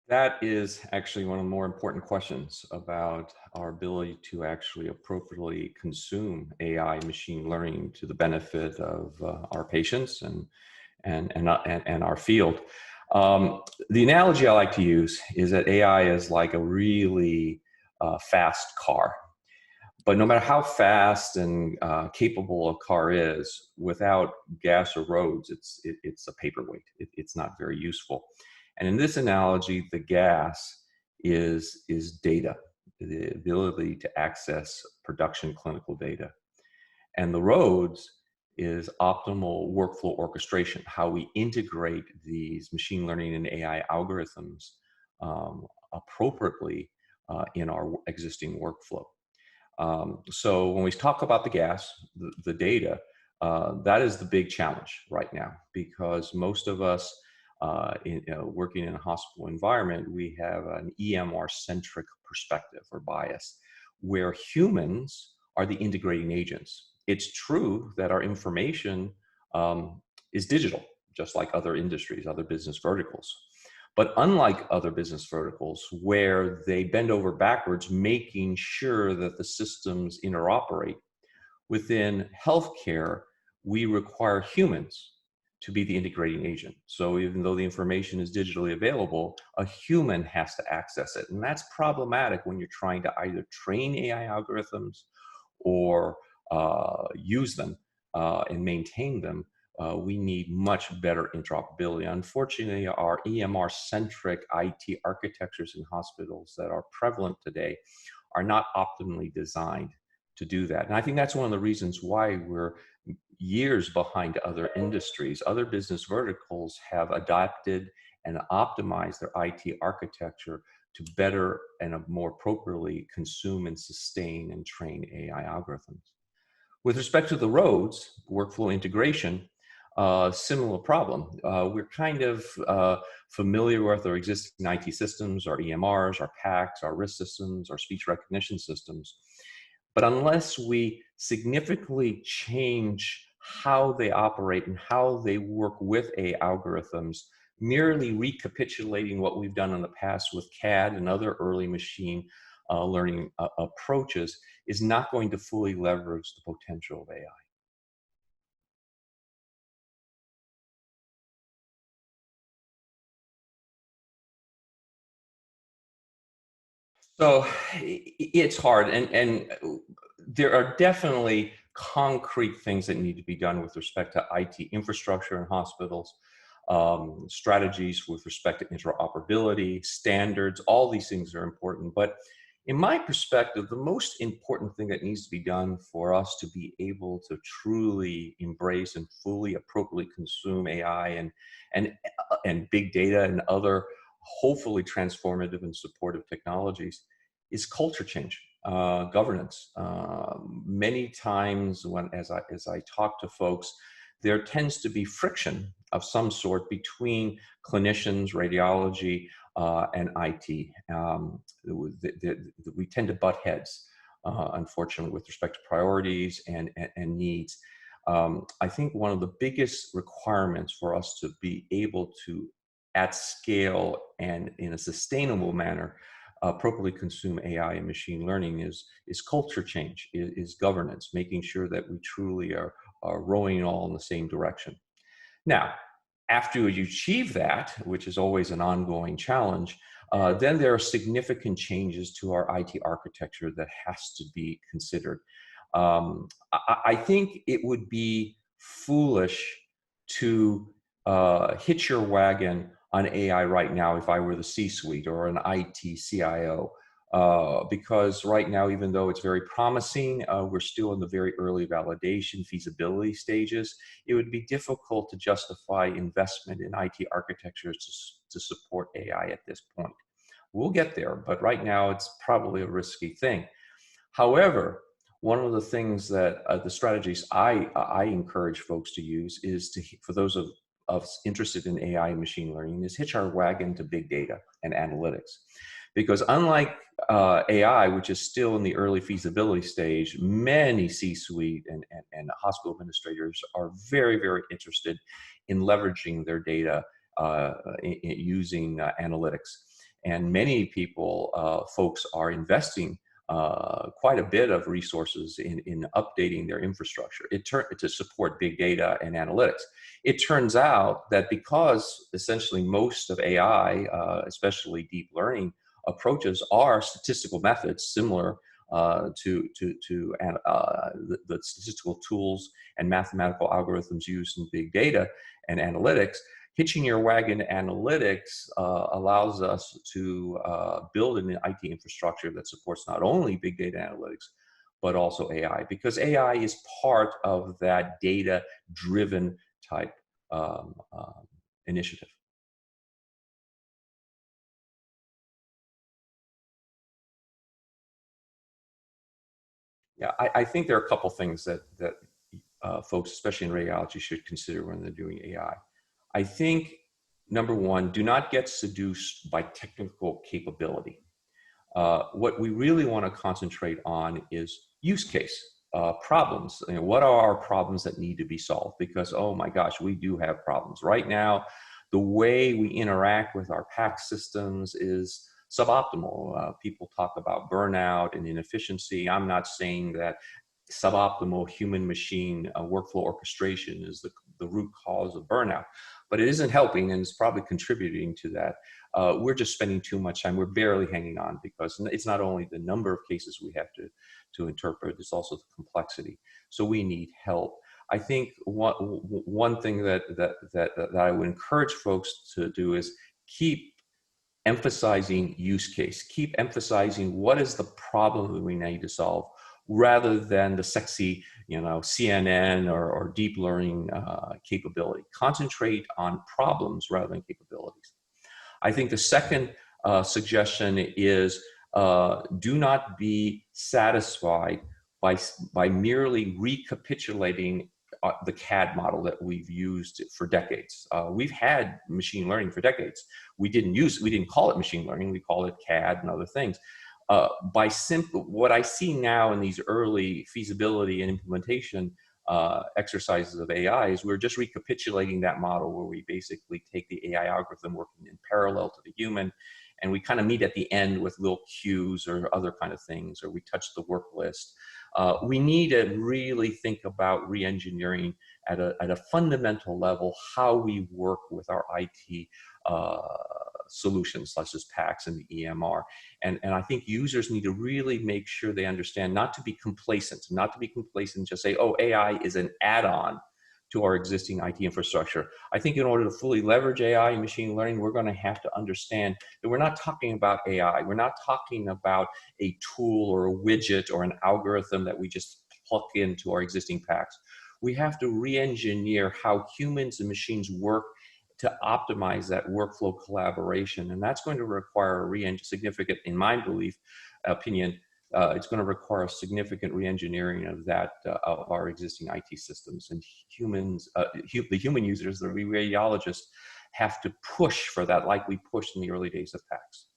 That is actually one of the more important questions about our ability to actually appropriately consume AI and machine learning to the benefit of our patients and our field. The analogy I like to use is that AI is like a really fast car. But no matter how fast and capable a car is, without gas or roads, it's a paperweight. It's not very useful. And in this analogy, the gas is data, the ability to access production clinical data. And the roads is optimal workflow orchestration, how we integrate these machine learning and AI algorithms appropriately in our existing workflow. So when we talk about the gas, the data, that is the big challenge right now, because most of us working in a hospital environment, we have an EMR-centric perspective or bias, where humans are the integrating agents. It's true that our information is digital, just like other industries, other business verticals. But unlike other business verticals where they bend over backwards, making sure that the systems interoperate, within healthcare, we require humans to be the integrating agent. So even though the information is digitally available, a human has to access it. And that's problematic when you're trying to either train AI algorithms or use them and maintain them. We need much better interoperability. Unfortunately, our EMR-centric IT architectures in hospitals that are prevalent today are not optimally designed to do that. And I think that's one of the reasons why we're years behind other industries. Other business verticals have adapted and optimized their IT architecture to better and more appropriately consume and sustain and train AI algorithms. With respect to the roads, workflow integration, similar problem. We're kind of familiar with our existing IT systems, our EMRs, our PACS, our risk systems, our speech recognition systems. But unless we significantly change how they operate and how they work with AI algorithms, merely recapitulating what we've done in the past with CAD and other early machine learning approaches is not going to fully leverage the potential of AI. So it's hard, and there are definitely concrete things that need to be done with respect to IT infrastructure in hospitals, strategies with respect to interoperability, standards. All these things are important. But in my perspective, the most important thing that needs to be done for us to be able to truly embrace and fully appropriately consume AI and big data and other hopefully transformative and supportive technologies is culture change, governance. Many times as I talk to folks, there tends to be friction of some sort between clinicians, radiology, and IT. We tend to butt heads, unfortunately, with respect to priorities and needs. I think one of the biggest requirements for us to be able to, at scale and in a sustainable manner, appropriately consume AI and machine learning is culture change, is governance, making sure that we truly are rowing all in the same direction. Now, after you achieve that, which is always an ongoing challenge, then there are significant changes to our IT architecture that has to be considered. I think it would be foolish to hitch your wagon on AI right now if I were the C-suite or an IT CIO. Because right now, even though it's very promising, we're still in the very early validation, feasibility stages. It would be difficult to justify investment in IT architectures to support AI at this point. We'll get there, but right now it's probably a risky thing. However, one of the things that the strategies I encourage folks to use is for those of us interested in AI and machine learning, is hitch our wagon to big data and analytics. Because unlike AI, which is still in the early feasibility stage, many C-suite and hospital administrators are very, very interested in leveraging their data using analytics. And many people, folks are investing quite a bit of resources in updating their infrastructure to support big data and analytics. It turns out that because essentially most of AI, especially deep learning approaches, are statistical methods similar the statistical tools and mathematical algorithms used in big data and analytics. Hitching your wagon analytics allows us to build an IT infrastructure that supports not only big data analytics, but also AI, because AI is part of that data-driven type initiative. Yeah, I think there are a couple things that folks, especially in radiology, should consider when they're doing AI. I think, number one, do not get seduced by technical capability. What we really want to concentrate on is use case problems. You know, what are our problems that need to be solved? Because, oh my gosh, we do have problems. Right now, the way we interact with our PACS systems is suboptimal. People talk about burnout and inefficiency. I'm not saying that suboptimal human machine workflow orchestration is the root cause of burnout, but it isn't helping, and it's probably contributing to that. We're just spending too much time. We're barely hanging on because it's not only the number of cases we have to interpret, it's also the complexity. So we need help. I think one thing that I would encourage folks to do is keep emphasizing use case, keep emphasizing what is the problem that we need to solve, rather than the sexy, you know, CNN or deep learning capability. Concentrate on problems rather than capabilities. I think the second suggestion is do not be satisfied by merely recapitulating the CAD model that we've used for decades. We've had machine learning for decades. We didn't call it machine learning. We call it CAD and other things. What I see now in these early feasibility and implementation exercises of AI is we're just recapitulating that model where we basically take the AI algorithm working in parallel to the human, and we kind of meet at the end with little cues or other kind of things, or we touch the work list. We need to really think about re-engineering at a fundamental level how we work with our IT solutions such as PACS and the EMR. And I think users need to really make sure they understand not to be complacent, just say, oh, AI is an add-on to our existing IT infrastructure. I think in order to fully leverage AI and machine learning, we're going to have to understand that we're not talking about AI. We're not talking about a tool or a widget or an algorithm that we just plug into our existing PACS. We have to re-engineer how humans and machines work to optimize that workflow collaboration. And that's going to require a significant, in my opinion, it's going to require a significant re-engineering of of our existing IT systems. And the human users, the radiologists, have to push for that like we pushed in the early days of PACS.